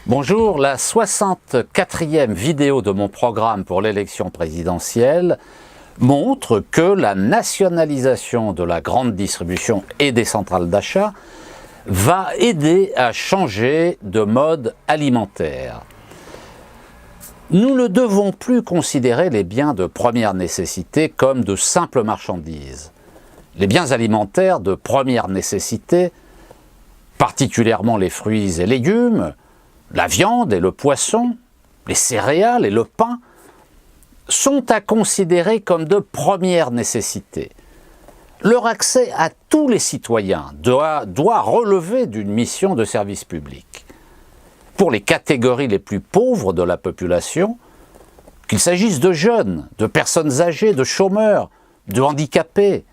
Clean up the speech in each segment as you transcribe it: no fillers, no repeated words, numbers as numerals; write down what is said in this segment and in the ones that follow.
Bonjour, la 64e vidéo de mon programme pour l'élection présidentielle montre que la nationalisation de la grande distribution et des centrales d'achat va aider à changer de mode alimentaire. Nous ne devons plus considérer les biens de première nécessité comme de simples marchandises. Les biens alimentaires de première nécessité, particulièrement les fruits et légumes, la viande et le poisson, les céréales et le pain, sont à considérer comme de première nécessité. Leur accès à tous les citoyens doit relever d'une mission de service public. Pour les catégories les plus pauvres de la population, qu'il s'agisse de jeunes, de personnes âgées, de chômeurs, de handicapés,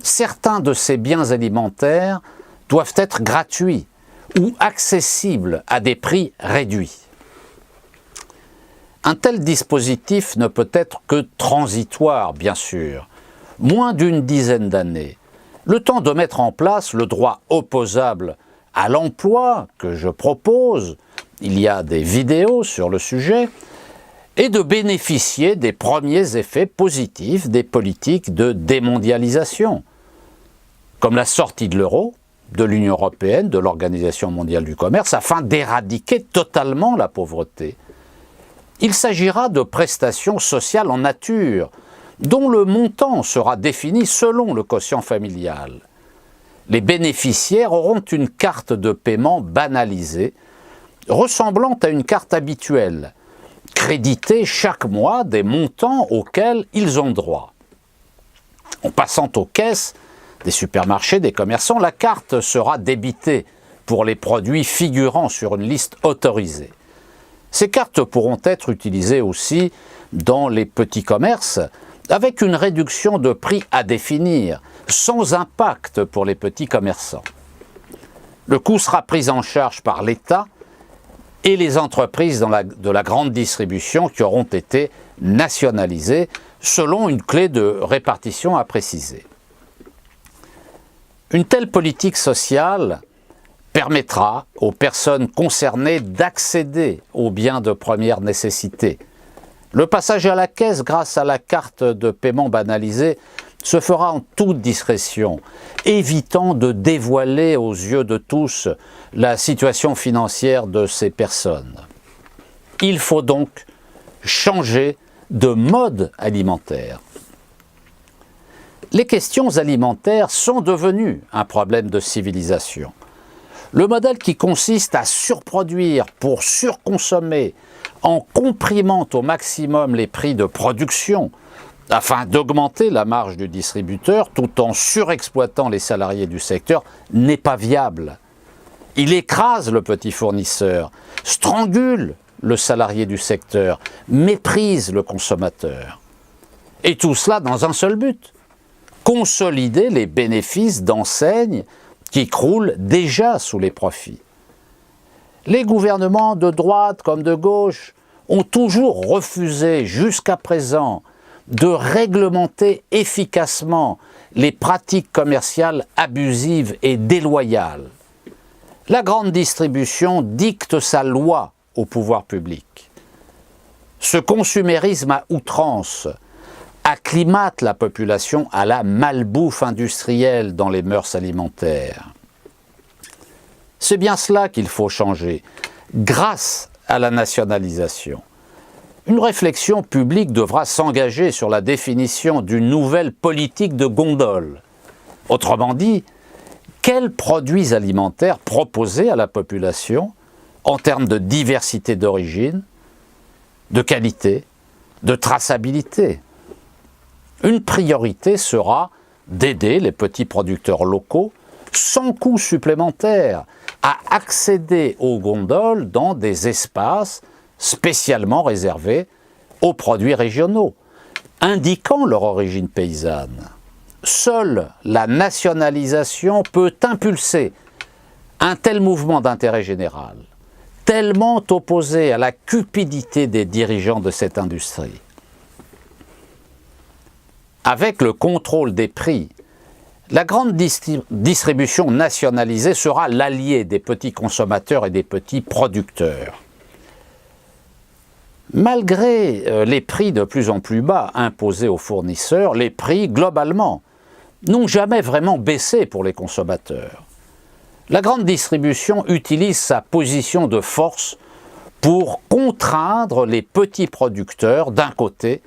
certains de ces biens alimentaires doivent être gratuits ou accessibles à des prix réduits. Un tel dispositif ne peut être que transitoire, bien sûr, moins d'une dizaine d'années, le temps de mettre en place le droit opposable à l'emploi que je propose, il y a des vidéos sur le sujet, et de bénéficier des premiers effets positifs des politiques de démondialisation, comme la sortie de l'euro, de l'Union européenne, de l'Organisation mondiale du commerce, afin d'éradiquer totalement la pauvreté. Il s'agira de prestations sociales en nature, dont le montant sera défini selon le quotient familial. Les bénéficiaires auront une carte de paiement banalisée, ressemblant à une carte habituelle, créditée chaque mois des montants auxquels ils ont droit. En passant aux caisses des supermarchés, des commerçants, la carte sera débitée pour les produits figurant sur une liste autorisée. Ces cartes pourront être utilisées aussi dans les petits commerces avec une réduction de prix à définir, sans impact pour les petits commerçants. Le coût sera pris en charge par l'État et les entreprises de la grande distribution qui auront été nationalisées selon une clé de répartition à préciser. Une telle politique sociale permettra aux personnes concernées d'accéder aux biens de première nécessité. Le passage à la caisse grâce à la carte de paiement banalisée se fera en toute discrétion, évitant de dévoiler aux yeux de tous la situation financière de ces personnes. Il faut donc changer de mode alimentaire. Les questions alimentaires sont devenues un problème de civilisation. Le modèle qui consiste à surproduire pour surconsommer en comprimant au maximum les prix de production afin d'augmenter la marge du distributeur tout en surexploitant les salariés du secteur n'est pas viable. Il écrase le petit fournisseur, strangule le salarié du secteur, méprise le consommateur. Et tout cela dans un seul but: consolider les bénéfices d'enseignes qui croulent déjà sous les profits. Les gouvernements de droite comme de gauche ont toujours refusé jusqu'à présent de réglementer efficacement les pratiques commerciales abusives et déloyales. La grande distribution dicte sa loi au pouvoir public. Ce consumérisme à outrance acclimate la population à la malbouffe industrielle dans les mœurs alimentaires. C'est bien cela qu'il faut changer, grâce à la nationalisation. Une réflexion publique devra s'engager sur la définition d'une nouvelle politique de gondole. Autrement dit, quels produits alimentaires proposer à la population en termes de diversité d'origine, de qualité, de traçabilité. Une priorité sera d'aider les petits producteurs locaux, sans coût supplémentaire, à accéder aux gondoles dans des espaces spécialement réservés aux produits régionaux, indiquant leur origine paysanne. Seule la nationalisation peut impulser un tel mouvement d'intérêt général, tellement opposé à la cupidité des dirigeants de cette industrie. Avec le contrôle des prix, la grande distribution nationalisée sera l'allié des petits consommateurs et des petits producteurs. Malgré les prix de plus en plus bas imposés aux fournisseurs, les prix, globalement, n'ont jamais vraiment baissé pour les consommateurs. La grande distribution utilise sa position de force pour contraindre les petits producteurs d'un côté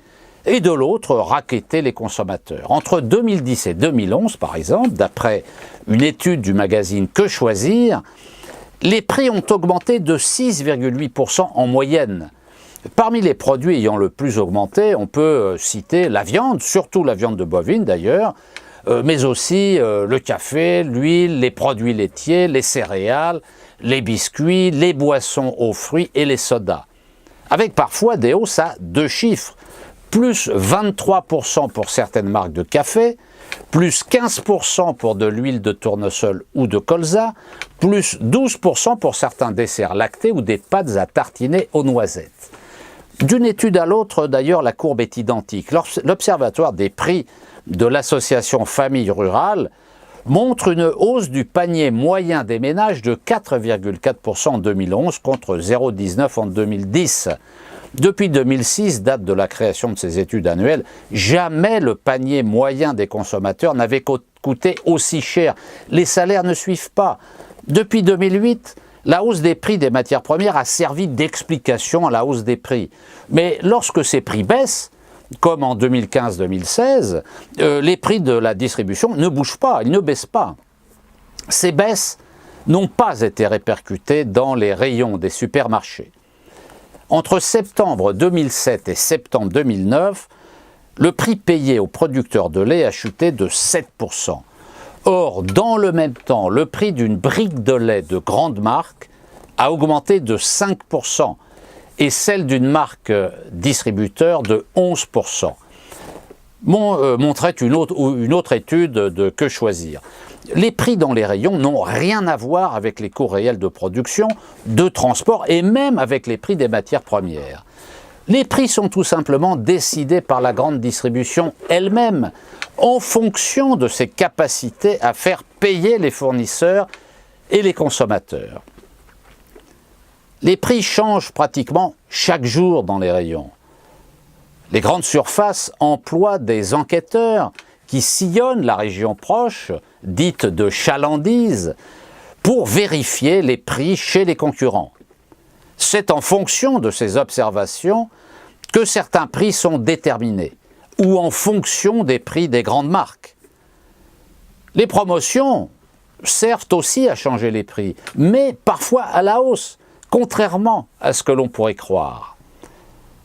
et de l'autre racketter les consommateurs. Entre 2010 et 2011, par exemple, d'après une étude du magazine Que Choisir, les prix ont augmenté de 6,8% en moyenne. Parmi les produits ayant le plus augmenté, on peut citer la viande, surtout la viande de bovine d'ailleurs, mais aussi le café, l'huile, les produits laitiers, les céréales, les biscuits, les boissons aux fruits et les sodas. Avec parfois des hausses à 2 chiffres, plus 23% pour certaines marques de café, plus 15% pour de l'huile de tournesol ou de colza, plus 12% pour certains desserts lactés ou des pâtes à tartiner aux noisettes. D'une étude à l'autre, d'ailleurs, la courbe est identique. L'Observatoire des prix de l'association Famille Rurale montre une hausse du panier moyen des ménages de 4,4% en 2011 contre 0,19% en 2010. Depuis 2006, date de la création de ces études annuelles, jamais le panier moyen des consommateurs n'avait coûté aussi cher. Les salaires ne suivent pas. Depuis 2008, la hausse des prix des matières premières a servi d'explication à la hausse des prix. Mais lorsque ces prix baissent, comme en 2015-2016, les prix de la distribution ne bougent pas, ils ne baissent pas. Ces baisses n'ont pas été répercutées dans les rayons des supermarchés. Entre septembre 2007 et septembre 2009, le prix payé aux producteurs de lait a chuté de 7%. Or, dans le même temps, le prix d'une brique de lait de grande marque a augmenté de 5% et celle d'une marque distributeur de 11%. Montrait une autre étude de Que Choisir. Les prix dans les rayons n'ont rien à voir avec les coûts réels de production, de transport et même avec les prix des matières premières. Les prix sont tout simplement décidés par la grande distribution elle-même, en fonction de ses capacités à faire payer les fournisseurs et les consommateurs. Les prix changent pratiquement chaque jour dans les rayons. Les grandes surfaces emploient des enquêteurs qui sillonnent la région proche, dite de chalandise, pour vérifier les prix chez les concurrents. C'est en fonction de ces observations que certains prix sont déterminés, ou en fonction des prix des grandes marques. Les promotions servent aussi à changer les prix, mais parfois à la hausse, contrairement à ce que l'on pourrait croire.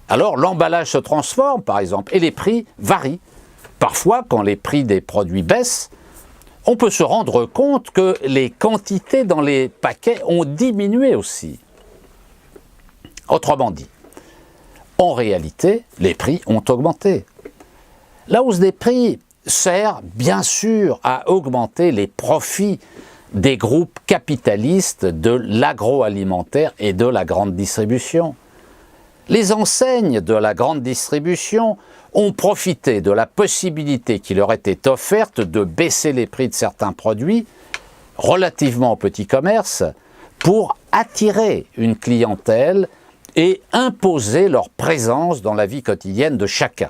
Alors l'emballage se transforme, par exemple, et les prix varient. Parfois, quand les prix des produits baissent, on peut se rendre compte que les quantités dans les paquets ont diminué aussi. Autrement dit, en réalité, les prix ont augmenté. La hausse des prix sert bien sûr à augmenter les profits des groupes capitalistes de l'agroalimentaire et de la grande distribution. Les enseignes de la grande distribution ont profité de la possibilité qui leur était offerte de baisser les prix de certains produits relativement au petit commerce pour attirer une clientèle et imposer leur présence dans la vie quotidienne de chacun.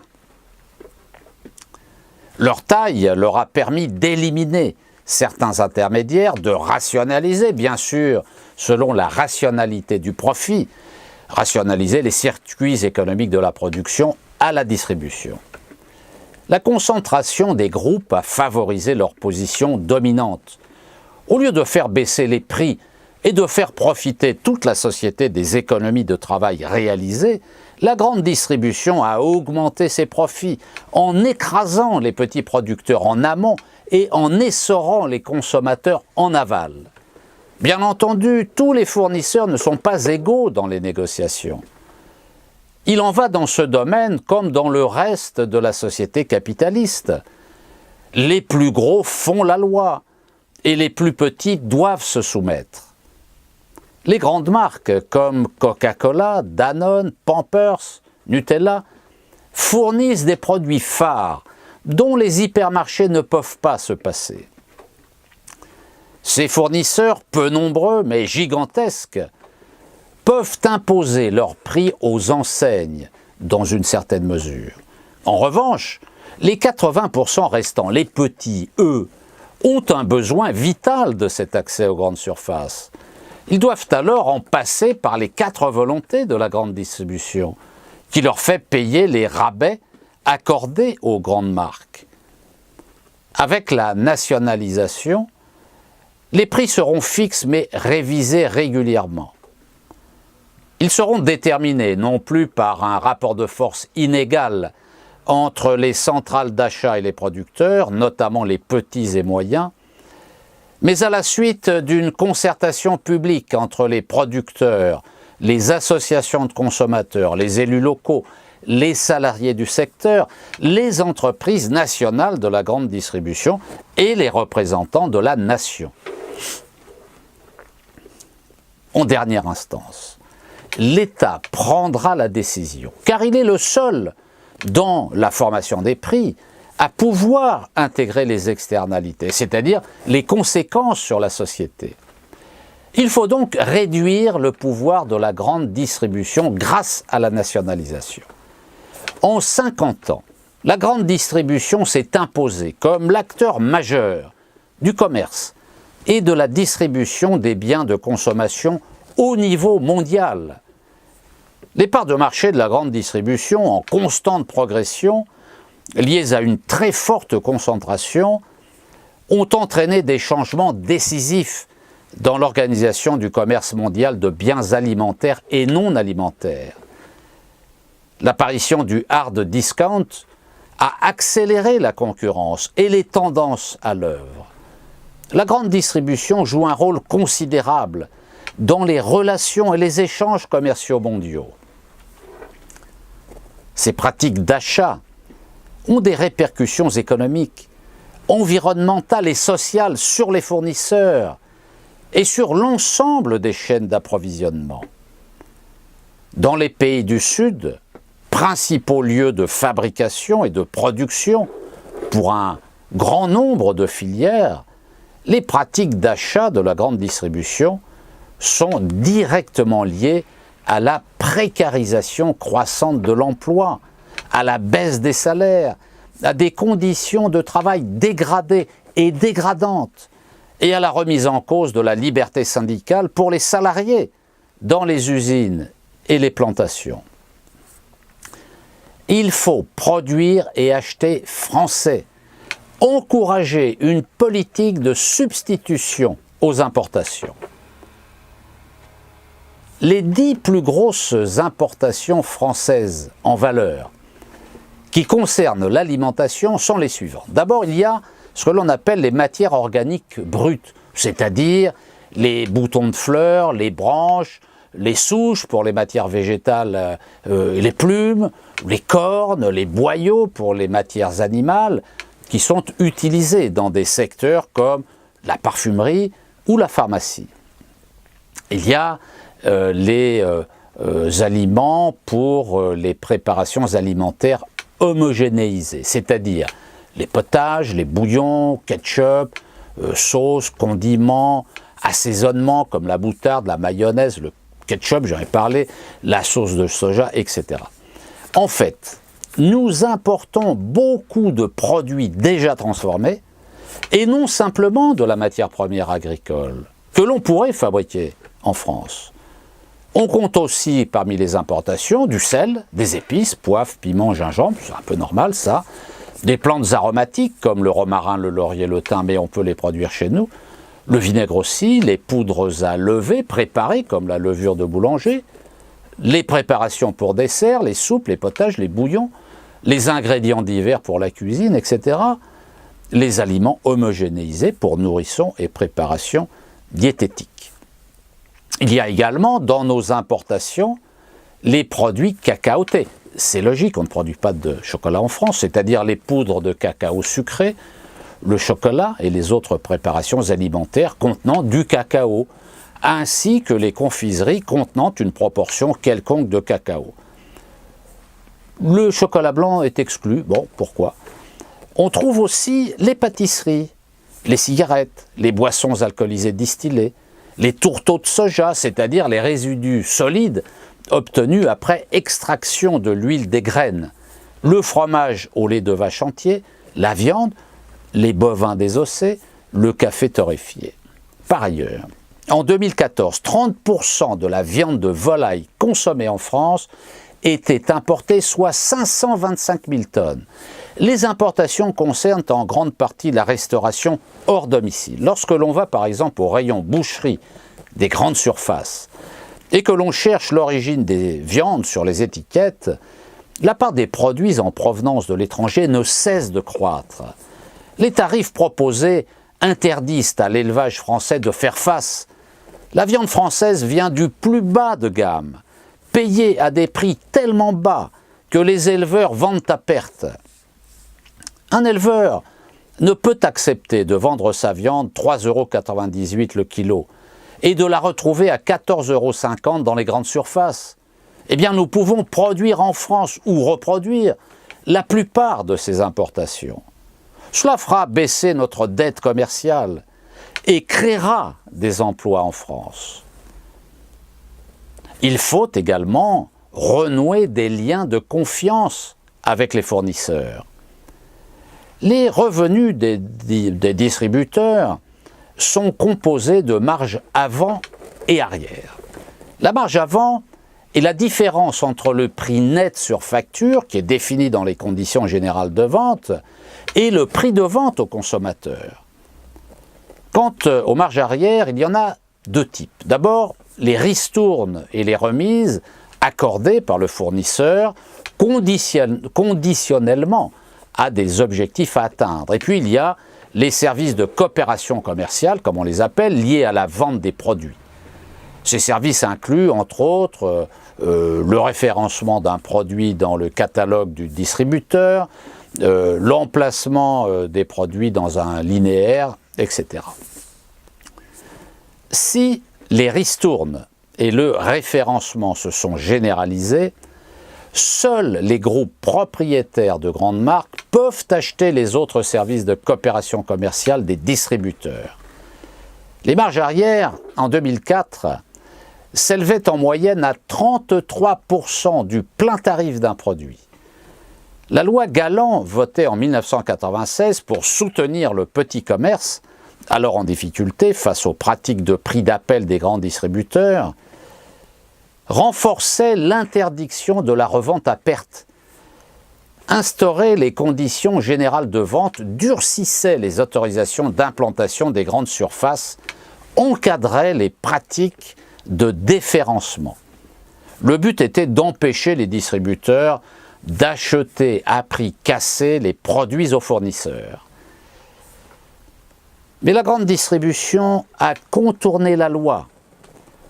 Leur taille leur a permis d'éliminer certains intermédiaires, de rationaliser, bien sûr, selon la rationalité du profit, rationaliser les circuits économiques de la production à la distribution. La concentration des groupes a favorisé leur position dominante. Au lieu de faire baisser les prix et de faire profiter toute la société des économies de travail réalisées, la grande distribution a augmenté ses profits en écrasant les petits producteurs en amont et en essorant les consommateurs en aval. Bien entendu, tous les fournisseurs ne sont pas égaux dans les négociations. Il en va dans ce domaine comme dans le reste de la société capitaliste. Les plus gros font la loi et les plus petits doivent se soumettre. Les grandes marques comme Coca-Cola, Danone, Pampers, Nutella fournissent des produits phares dont les hypermarchés ne peuvent pas se passer. Ces fournisseurs, peu nombreux mais gigantesques, peuvent imposer leurs prix aux enseignes dans une certaine mesure. En revanche, les 80% restants, les petits, eux, ont un besoin vital de cet accès aux grandes surfaces. Ils doivent alors en passer par les 4 volontés de la grande distribution, qui leur fait payer les rabais accordés aux grandes marques. Avec la nationalisation, les prix seront fixes mais révisés régulièrement. Ils seront déterminés non plus par un rapport de force inégal entre les centrales d'achat et les producteurs, notamment les petits et moyens, mais à la suite d'une concertation publique entre les producteurs, les associations de consommateurs, les élus locaux, les salariés du secteur, les entreprises nationales de la grande distribution et les représentants de la nation. En dernière instance, l'État prendra la décision, car il est le seul, dans la formation des prix, à pouvoir intégrer les externalités, c'est-à-dire les conséquences sur la société. Il faut donc réduire le pouvoir de la grande distribution grâce à la nationalisation. En 50 ans, la grande distribution s'est imposée comme l'acteur majeur du commerce et de la distribution des biens de consommation au niveau mondial. Les parts de marché de la grande distribution en constante progression, liées à une très forte concentration, ont entraîné des changements décisifs dans l'organisation du commerce mondial de biens alimentaires et non alimentaires. L'apparition du hard discount a accéléré la concurrence et les tendances à l'œuvre. La grande distribution joue un rôle considérable dans les relations et les échanges commerciaux mondiaux. Ces pratiques d'achat ont des répercussions économiques, environnementales et sociales sur les fournisseurs et sur l'ensemble des chaînes d'approvisionnement. Dans les pays du Sud, principaux lieux de fabrication et de production pour un grand nombre de filières, les pratiques d'achat de la grande distribution sont directement liées à la précarisation croissante de l'emploi, à la baisse des salaires, à des conditions de travail dégradées et dégradantes, et à la remise en cause de la liberté syndicale pour les salariés dans les usines et les plantations. Il faut produire et acheter français, encourager une politique de substitution aux importations. Les 10 plus grosses importations françaises en valeur qui concernent l'alimentation sont les suivantes. D'abord, il y a ce que l'on appelle les matières organiques brutes, c'est-à-dire les boutons de fleurs, les branches, les souches pour les matières végétales et les plumes, les cornes, les boyaux pour les matières animales, qui sont utilisés dans des secteurs comme la parfumerie ou la pharmacie. Il y a les aliments pour les préparations alimentaires homogénéisées, c'est-à-dire les potages, les bouillons, ketchup, sauces, condiments, assaisonnements comme la moutarde, la mayonnaise, le ketchup, j'en ai parlé, la sauce de soja, etc. En fait, nous importons beaucoup de produits déjà transformés et non simplement de la matière première agricole que l'on pourrait fabriquer en France. On compte aussi parmi les importations du sel, des épices, poivre, piment, gingembre, c'est un peu normal ça, des plantes aromatiques comme le romarin, le laurier, le thym, mais on peut les produire chez nous, le vinaigre aussi, les poudres à lever préparées comme la levure de boulanger, les préparations pour dessert, les soupes, les potages, les bouillons, les ingrédients divers pour la cuisine, etc., les aliments homogénéisés pour nourrissons et préparations diététiques. Il y a également dans nos importations les produits cacaotés. C'est logique, on ne produit pas de chocolat en France, c'est-à-dire les poudres de cacao sucré, le chocolat et les autres préparations alimentaires contenant du cacao, ainsi que les confiseries contenant une proportion quelconque de cacao. Le chocolat blanc est exclu. Bon, pourquoi? On trouve aussi les pâtisseries, les cigarettes, les boissons alcoolisées distillées, les tourteaux de soja, c'est-à-dire les résidus solides obtenus après extraction de l'huile des graines, le fromage au lait de vache entier, la viande, les bovins désossés, le café torréfié. Par ailleurs, en 2014, 30% de la viande de volaille consommée en France était importée, soit 525 000 tonnes. Les importations concernent en grande partie la restauration hors domicile. Lorsque l'on va par exemple au rayon boucherie des grandes surfaces et que l'on cherche l'origine des viandes sur les étiquettes, la part des produits en provenance de l'étranger ne cesse de croître. Les tarifs proposés interdisent à l'élevage français de faire face. La viande française vient du plus bas de gamme, payée à des prix tellement bas que les éleveurs vendent à perte. Un éleveur ne peut accepter de vendre sa viande 3,98 € le kilo et de la retrouver à 14,50 € dans les grandes surfaces. Eh bien, nous pouvons produire en France ou reproduire la plupart de ces importations. Cela fera baisser notre dette commerciale et créera des emplois en France. Il faut également renouer des liens de confiance avec les fournisseurs. Les revenus des distributeurs sont composés de marges avant et arrière. La marge avant est la différence entre le prix net sur facture, qui est défini dans les conditions générales de vente, et le prix de vente au consommateur. Quant aux marges arrière, il y en a deux types. D'abord, les ristournes et les remises accordées par le fournisseur conditionnellement à des objectifs à atteindre. Et puis il y a les services de coopération commerciale, comme on les appelle, liés à la vente des produits. Ces services incluent, entre autres, le référencement d'un produit dans le catalogue du distributeur, l'emplacement des produits dans un linéaire, etc. Si les ristournes et le référencement se sont généralisés, seuls les groupes propriétaires de grandes marques peuvent acheter les autres services de coopération commerciale des distributeurs. Les marges arrière, en 2004, s'élevaient en moyenne à 33% du plein tarif d'un produit. La loi Galland, votée en 1996 pour soutenir le petit commerce, alors en difficulté face aux pratiques de prix d'appel des grands distributeurs, renforçait l'interdiction de la revente à perte, instaurait les conditions générales de vente, durcissait les autorisations d'implantation des grandes surfaces, encadrait les pratiques de déférencement. Le but était d'empêcher les distributeurs d'acheter à prix cassé les produits aux fournisseurs. Mais la grande distribution a contourné la loi.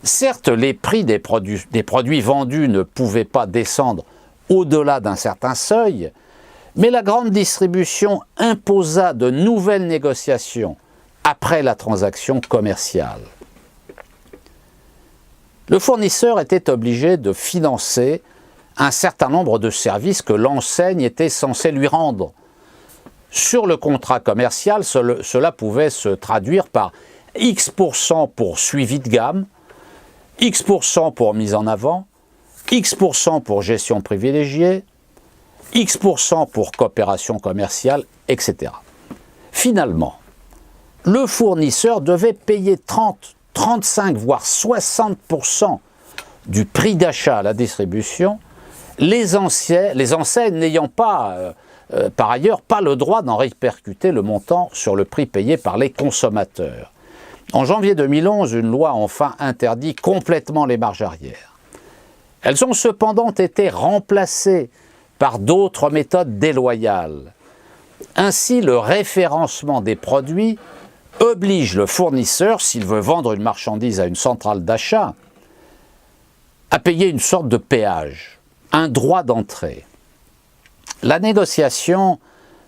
Certes, les prix des produits vendus ne pouvaient pas descendre au-delà d'un certain seuil, mais la grande distribution imposa de nouvelles négociations après la transaction commerciale. Le fournisseur était obligé de financer un certain nombre de services que l'enseigne était censée lui rendre. Sur le contrat commercial, cela pouvait se traduire par X% pour suivi de gamme, X% pour mise en avant, X% pour gestion privilégiée, X% pour coopération commerciale, etc. Finalement, le fournisseur devait payer 30, 35, voire 60% du prix d'achat à la distribution, les enseignes n'ayant pas, par ailleurs, pas le droit d'en répercuter le montant sur le prix payé par les consommateurs. En janvier 2011, une loi a enfin interdit complètement les marges arrière. Elles ont cependant été remplacées par d'autres méthodes déloyales. Ainsi, le référencement des produits oblige le fournisseur, s'il veut vendre une marchandise à une centrale d'achat, à payer une sorte de péage, un droit d'entrée. La négociation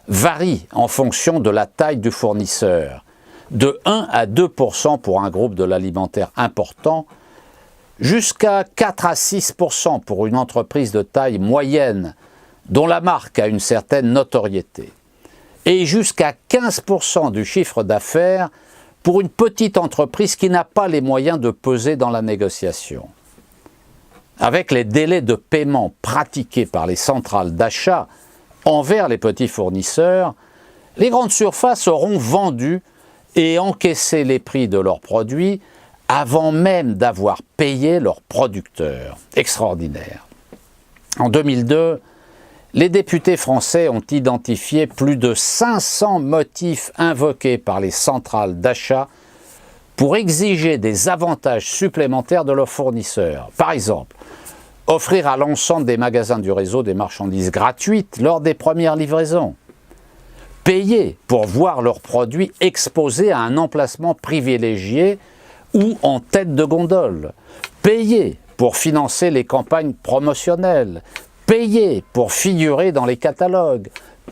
varie en fonction de la taille du fournisseur, de 1 à 2% pour un groupe de l'alimentaire important, jusqu'à 4 à 6% pour une entreprise de taille moyenne dont la marque a une certaine notoriété, et jusqu'à 15% du chiffre d'affaires pour une petite entreprise qui n'a pas les moyens de peser dans la négociation. Avec les délais de paiement pratiqués par les centrales d'achat envers les petits fournisseurs, les grandes surfaces auront vendu et encaissé les prix de leurs produits avant même d'avoir payé leurs producteurs. Extraordinaire. En 2002, les députés français ont identifié plus de 500 motifs invoqués par les centrales d'achat pour exiger des avantages supplémentaires de leurs fournisseurs. Par exemple, offrir à l'ensemble des magasins du réseau des marchandises gratuites lors des premières livraisons. Payer pour voir leurs produits exposés à un emplacement privilégié ou en tête de gondole. Payer pour financer les campagnes promotionnelles. Payer pour figurer dans les catalogues.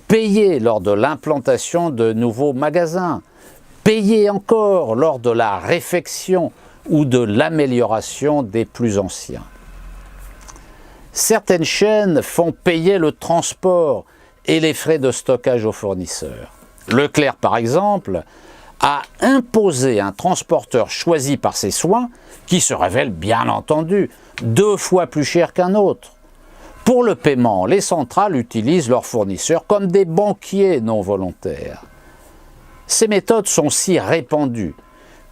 Payer lors de l'implantation de nouveaux magasins. Payer encore lors de la réfection ou de l'amélioration des plus anciens. Certaines chaînes font payer le transport et les frais de stockage aux fournisseurs. Leclerc, par exemple, a imposé un transporteur choisi par ses soins, qui se révèle bien entendu 2 fois plus cher qu'un autre. Pour le paiement, les centrales utilisent leurs fournisseurs comme des banquiers non volontaires. Ces méthodes sont si répandues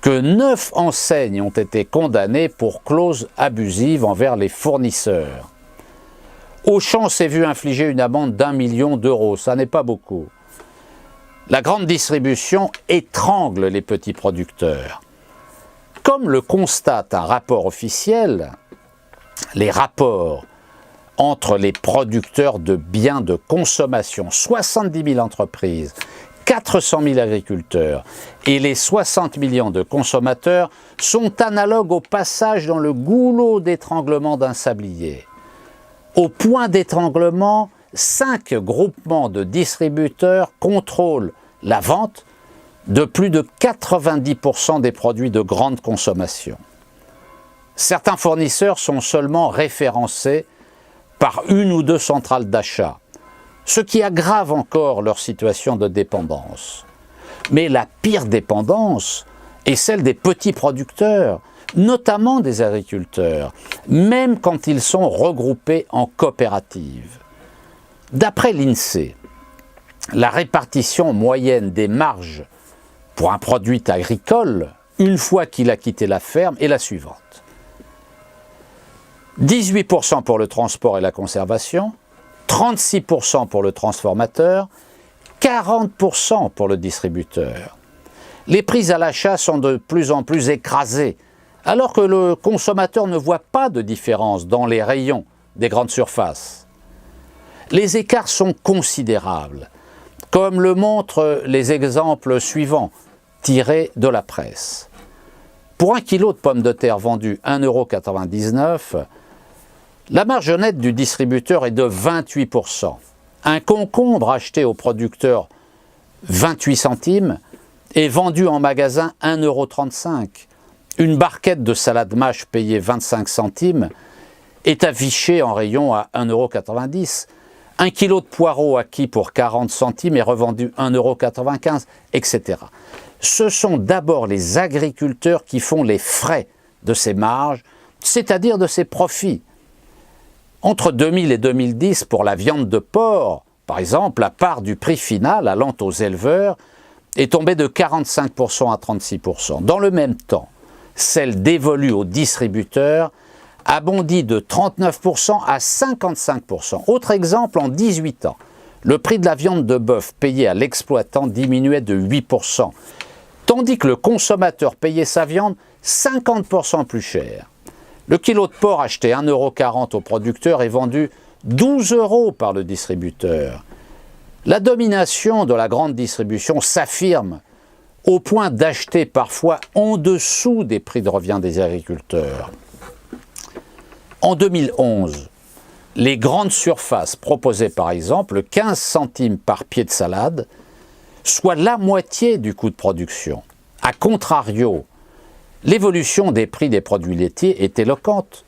que 9 enseignes ont été condamnées pour clauses abusives envers les fournisseurs. Auchan s'est vu infliger une amende d'1 million d'euros, ça n'est pas beaucoup. La grande distribution étrangle les petits producteurs. Comme le constate un rapport officiel, les rapports entre les producteurs de biens de consommation, 70 000 entreprises, 400 000 agriculteurs et les 60 millions de consommateurs sont analogues au passage dans le goulot d'étranglement d'un sablier. Au point d'étranglement, 5 groupements de distributeurs contrôlent la vente de plus de 90% des produits de grande consommation. Certains fournisseurs sont seulement référencés par 1 ou 2 centrales d'achat, ce qui aggrave encore leur situation de dépendance. Mais la pire dépendance est celle des petits producteurs, notamment des agriculteurs, même quand ils sont regroupés en coopératives. D'après l'INSEE, la répartition moyenne des marges pour un produit agricole, une fois qu'il a quitté la ferme, est la suivante. 18% pour le transport et la conservation, 36% pour le transformateur, 40% pour le distributeur. Les prix à l'achat sont de plus en plus écrasés, alors que le consommateur ne voit pas de différence dans les rayons des grandes surfaces. Les écarts sont considérables, comme le montrent les exemples suivants, tirés de la presse. Pour 1 kilo de pommes de terre vendu 1,99 €, la marge nette du distributeur est de 28%. Un concombre acheté au producteur 28 centimes est vendu en magasin 1,35 €. Une barquette de salade mâche payée 25 centimes est affichée en rayon à 1,90 €. 1 kilo de poireaux acquis pour 40 centimes est revendu 1,95 €, etc. Ce sont d'abord les agriculteurs qui font les frais de ces marges, c'est-à-dire de ces profits. Entre 2000 et 2010, pour la viande de porc, par exemple, la part du prix final allant aux éleveurs est tombée de 45% à 36%. Dans le même temps, celle dévolue aux distributeurs a bondi de 39% à 55%. Autre exemple, en 18 ans, le prix de la viande de bœuf payée à l'exploitant diminuait de 8%, tandis que le consommateur payait sa viande 50% plus cher. Le kilo de porc acheté 1,40 € au producteur est vendu 12 € par le distributeur. La domination de la grande distribution s'affirme au point d'acheter parfois en dessous des prix de revient des agriculteurs. En 2011, les grandes surfaces proposaient par exemple 15 centimes par pied de salade, soit la moitié du coût de production. A contrario, l'évolution des prix des produits laitiers est éloquente.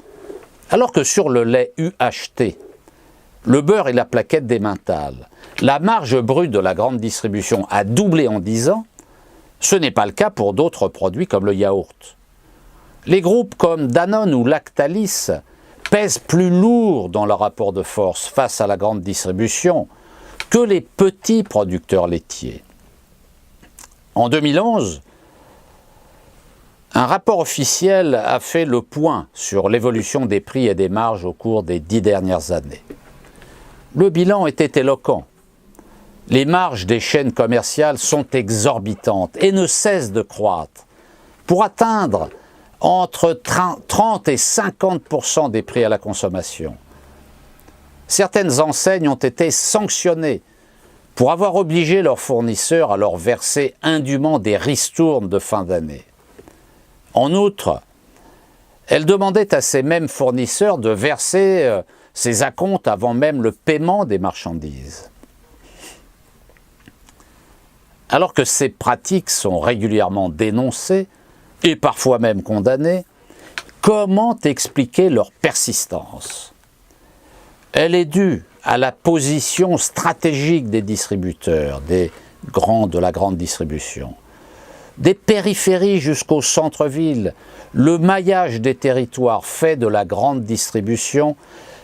Alors que sur le lait UHT, le beurre et la plaquette d'emmental, la marge brute de la grande distribution a doublé en 10 ans, Ce n'est pas le cas pour d'autres produits comme le yaourt. Les groupes comme Danone ou Lactalis pèsent plus lourd dans leur rapport de force face à la grande distribution que les petits producteurs laitiers. En 2011, un rapport officiel a fait le point sur l'évolution des prix et des marges au cours des 10 dernières années. Le bilan était éloquent. Les marges des chaînes commerciales sont exorbitantes et ne cessent de croître pour atteindre entre 30 et 50% des prix à la consommation. Certaines enseignes ont été sanctionnées pour avoir obligé leurs fournisseurs à leur verser indûment des ristournes de fin d'année. En outre, elles demandaient à ces mêmes fournisseurs de verser ces acomptes avant même le paiement des marchandises. Alors que ces pratiques sont régulièrement dénoncées et parfois même condamnées, comment expliquer leur persistance? Elle est due à la position stratégique des distributeurs, de la grande distribution. Des périphéries jusqu'au centre-ville, le maillage des territoires fait de la grande distribution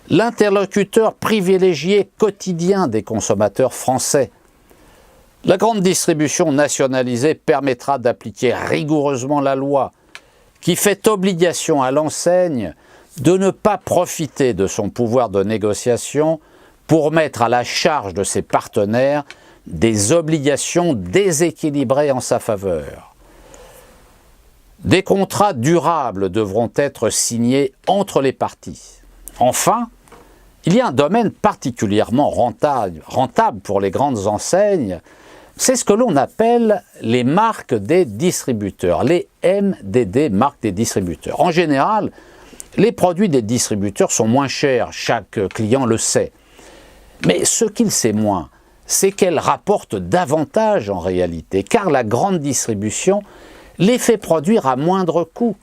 l'interlocuteur privilégié quotidien des consommateurs français. La grande distribution nationalisée permettra d'appliquer rigoureusement la loi qui fait obligation à l'enseigne de ne pas profiter de son pouvoir de négociation pour mettre à la charge de ses partenaires des obligations déséquilibrées en sa faveur. Des contrats durables devront être signés entre les parties. Enfin, il y a un domaine particulièrement rentable pour les grandes enseignes, c'est ce que l'on appelle les marques des distributeurs, les MDD, marques des distributeurs. En général, les produits des distributeurs sont moins chers, chaque client le sait. Mais ce qu'il sait moins, c'est qu'elles rapportent davantage en réalité, car la grande distribution les fait produire à moindre coût.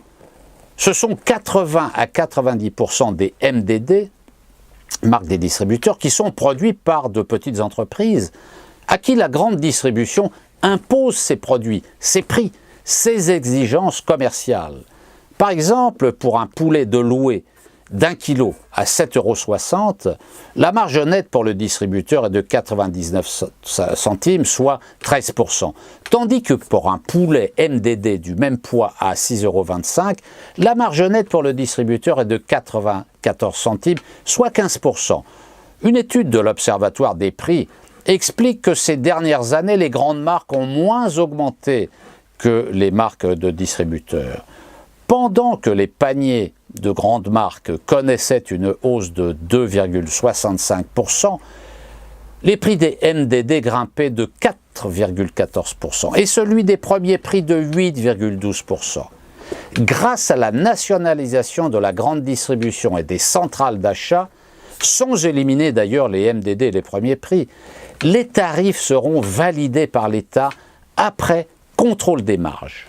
Ce sont 80 à 90% des MDD, marques des distributeurs, qui sont produits par de petites entreprises, à qui la grande distribution impose ses produits, ses prix, ses exigences commerciales. Par exemple, pour un poulet de louée d'1 kg à 7,60 €, la marge nette pour le distributeur est de 99 centimes, soit 13%. Tandis que pour un poulet MDD du même poids à 6,25 €, la marge nette pour le distributeur est de 94 centimes, soit 15%. Une étude de l'Observatoire des prix explique que ces dernières années, les grandes marques ont moins augmenté que les marques de distributeurs. Pendant que les paniers de grandes marques connaissaient une hausse de 2,65%, les prix des MDD grimpaient de 4,14% et celui des premiers prix de 8,12%. Grâce à la nationalisation de la grande distribution et des centrales d'achat, sans éliminer d'ailleurs les MDD et les premiers prix, les tarifs seront validés par l'État après contrôle des marges.